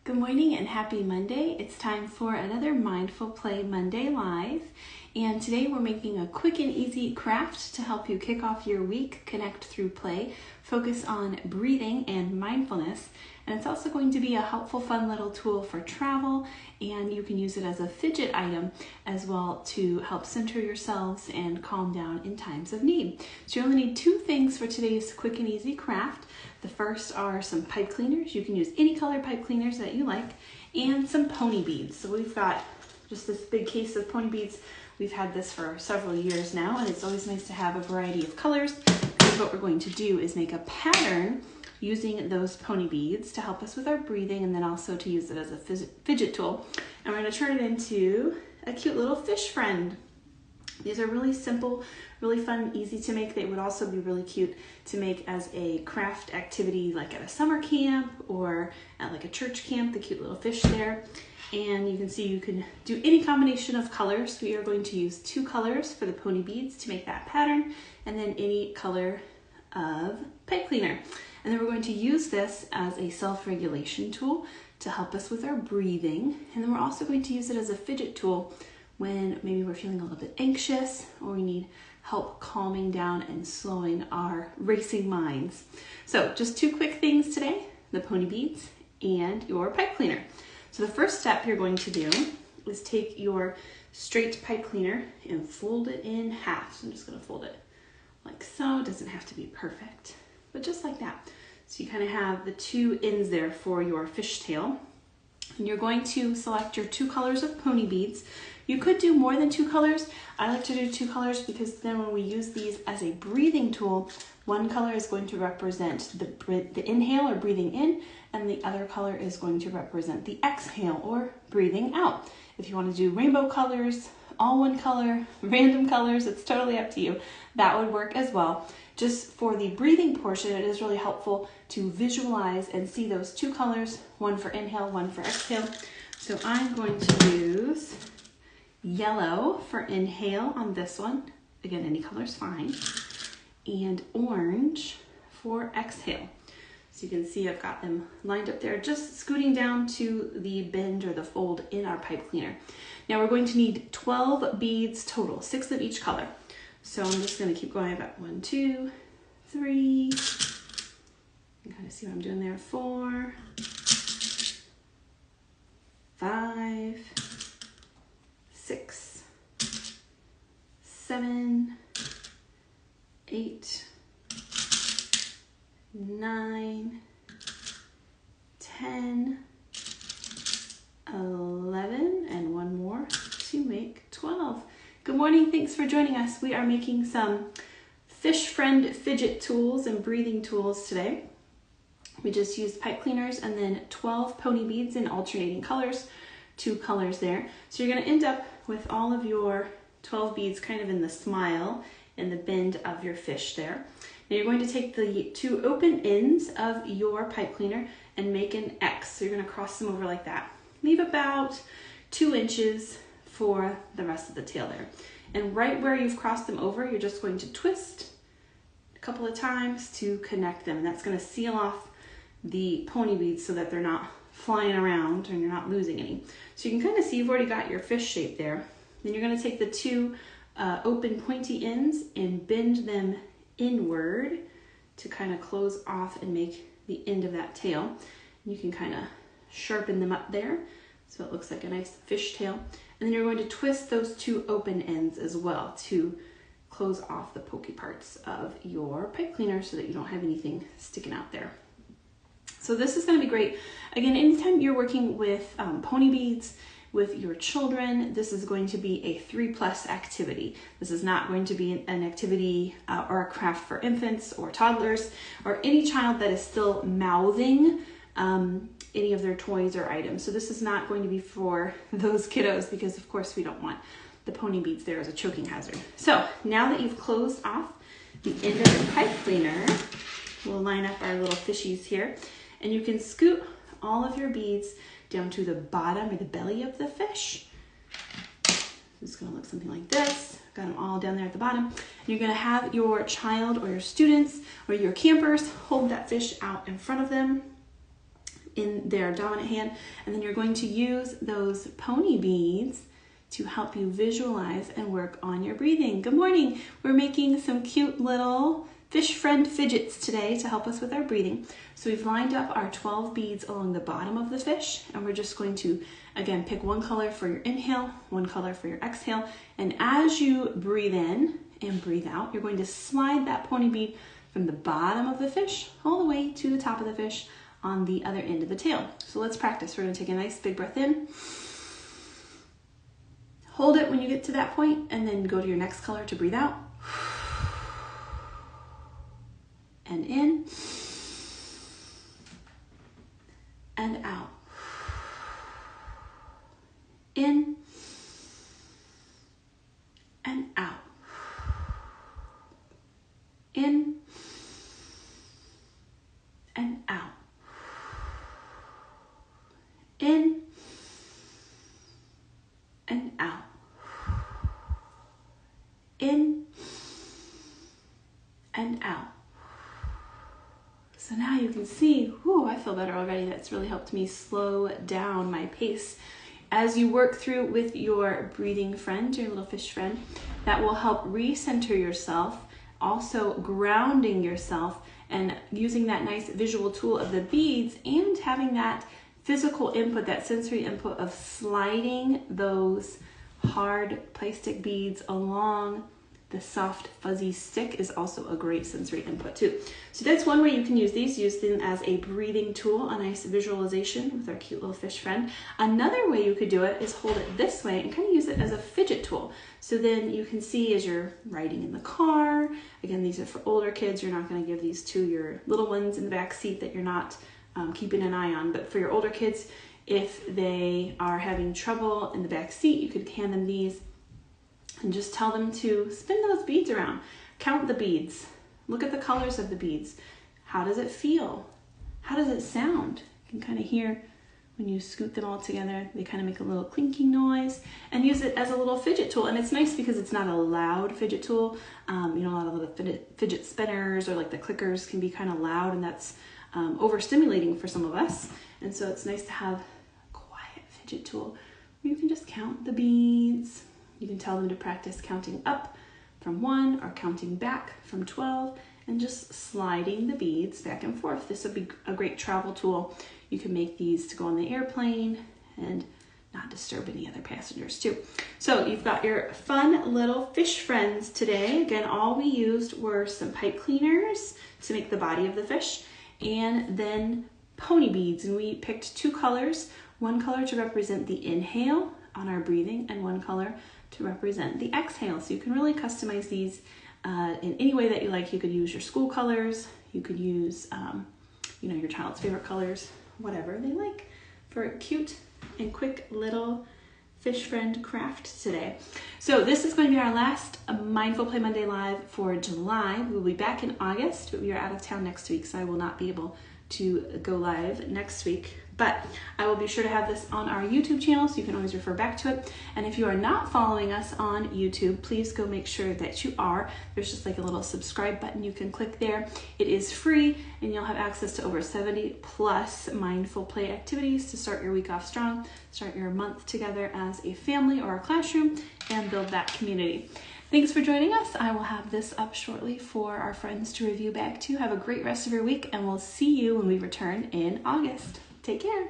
Good morning and happy Monday. It's time for another Mindful Play Monday Live. And today we're making a quick and easy craft to help you kick off your week, connect through play, focus on breathing and mindfulness. And it's also going to be a helpful, fun little tool for travel, and you can use it as a fidget item as well to help center yourselves and calm down in times of need. So you only need two things for today's quick and easy craft. The first are some pipe cleaners. You can use any color pipe cleaners that you like, and some pony beads. So we've got just this big case of pony beads. We've had this for several years now, and it's always nice to have a variety of colors, because what we're going to do is make a pattern using those pony beads to help us with our breathing, and then also to use it as a fidget tool. And we're going to turn it into a cute little fish friend. These are really simple, really fun, easy to make. They would also be really cute to make as a craft activity, like at a summer camp or at like a church camp, the cute little fish there. And you can see you can do any combination of colors. We are going to use two colors for the pony beads to make that pattern, and then any color of pipe cleaner. And then we're going to use this as a self-regulation tool to help us with our breathing. And then we're also going to use it as a fidget tool when maybe we're feeling a little bit anxious or we need help calming down and slowing our racing minds. So just two quick things today, the pony beads and your pipe cleaner. So the first step you're going to do is take your straight pipe cleaner and fold it in half. So I'm just going to fold it like so. It doesn't have to be perfect, but just like that. So you kind of have the two ends there for your fishtail. And you're going to select your two colors of pony beads. You could do more than two colors. I like to do two colors because then when we use these as a breathing tool, one color is going to represent the inhale or breathing in, and the other color is going to represent the exhale or breathing out. If you want to do rainbow colors, all one color, random colors, it's totally up to you. That would work as well. Just for the breathing portion, it is really helpful to visualize and see those two colors, one for inhale, one for exhale. So I'm going to use yellow for inhale on this one. Again, any color is fine. And orange for exhale. So you can see I've got them lined up there, just scooting down to the bend or the fold in our pipe cleaner. Now we're going to need 12 beads total, 6 of each color. So I'm just going to keep going. I've got 1, 2, 3. You can kind of see what I'm doing there. 4, 5, 6, 7, 8, 9, 10, 11, and one more to make 12. Good morning, thanks for joining us. We are making some fish friend fidget tools and breathing tools today. We just used pipe cleaners and then 12 pony beads in alternating colors, 2 colors there. So you're going to end up with all of your 12 beads kind of in the smile and the bend of your fish there. Now you're going to take the 2 open ends of your pipe cleaner and make an X. So you're going to cross them over like that. Leave about 2 inches for the rest of the tail there. And right where you've crossed them over, you're just going to twist a couple of times to connect them. And that's going to seal off the pony beads so that they're not flying around and you're not losing any. So you can kind of see you've already got your fish shape there. Then you're going to take the 2 open pointy ends and bend them inward to kind of close off and make the end of that tail. And you can kind of sharpen them up there so it looks like a nice fish tail. And then you're going to twist those 2 open ends as well to close off the pokey parts of your pipe cleaner so that you don't have anything sticking out there. So this is going to be great. Again, anytime you're working with pony beads with your children, this is going to be a 3+ activity. This is not going to be an activity or a craft for infants or toddlers or any child that is still mouthing any of their toys or items. So this is not going to be for those kiddos because of course we don't want the pony beads there as a choking hazard. So now that you've closed off the end of the pipe cleaner, we'll line up our little fishies here, and you can scoot all of your beads down to the bottom or the belly of the fish. It's going to look something like this. Got them all down there at the bottom. And you're going to have your child or your students or your campers hold that fish out in front of them. in their dominant hand, and then you're going to use those pony beads to help you visualize and work on your breathing. Good morning. We're making some cute little fish friend fidgets today to help us with our breathing. So we've lined up our 12 beads along the bottom of the fish, and we're just going to, again, pick one color for your inhale, one color for your exhale, and as you breathe in and breathe out, you're going to slide that pony bead from the bottom of the fish all the way to the top of the fish on the other end of the tail. So let's practice. We're going to take a nice big breath in. Hold it when you get to that point, and then go to your next color to breathe out. And in. And out. In. And out. In. And out. In. And out. In and out. So now you can see, I feel better already. That's really helped me slow down my pace. As you work through with your breathing friend, your little fish friend, that will help recenter yourself, also grounding yourself and using that nice visual tool of the beads and having that physical input, that sensory input of sliding those hard plastic beads along the soft fuzzy stick is also a great sensory input too. So that's one way you can use these. Use them as a breathing tool, a nice visualization with our cute little fish friend. Another way you could do it is hold it this way and kind of use it as a fidget tool. So then you can see as you're riding in the car. Again, these are for older kids. You're not going to give these to your little ones in the back seat that you're not keeping an eye on. But for your older kids, if they are having trouble in the back seat, you could hand them these and just tell them to spin those beads around. Count the beads. Look at the colors of the beads. How does it feel? How does it sound? You can kind of hear when you scoot them all together, they kind of make a little clinking noise, and use it as a little fidget tool. And it's nice because it's not a loud fidget tool. A lot of the fidget spinners or like the clickers can be kind of loud, and that's overstimulating for some of us. And so it's nice to have a quiet fidget tool where you can just count the beads. You can tell them to practice counting up from 1 or counting back from 12 and just sliding the beads back and forth. This would be a great travel tool. You can make these to go on the airplane and not disturb any other passengers too. So you've got your fun little fish friends today. Again, all we used were some pipe cleaners to make the body of the fish and then pony beads. And we picked 2 colors, one color to represent the inhale on our breathing and one color to represent the exhale. So you can really customize these in any way that you like. You could use your school colors, you could use your child's favorite colors, whatever they like, for a cute and quick little fish friend craft today. So this is going to be our last Mindful Play Monday Live for July. We'll be back in August, but we are out of town next week, so I will not be able to go live next week. But I will be sure to have this on our YouTube channel, so you can always refer back to it. And if you are not following us on YouTube, please go make sure that you are. There's just like a little subscribe button you can click there. It is free, and you'll have access to over 70 plus mindful play activities to start your week off strong, start your month together as a family or a classroom, and build that community. Thanks for joining us. I will have this up shortly for our friends to review back to. Have a great rest of your week, and we'll see you when we return in August. Take care.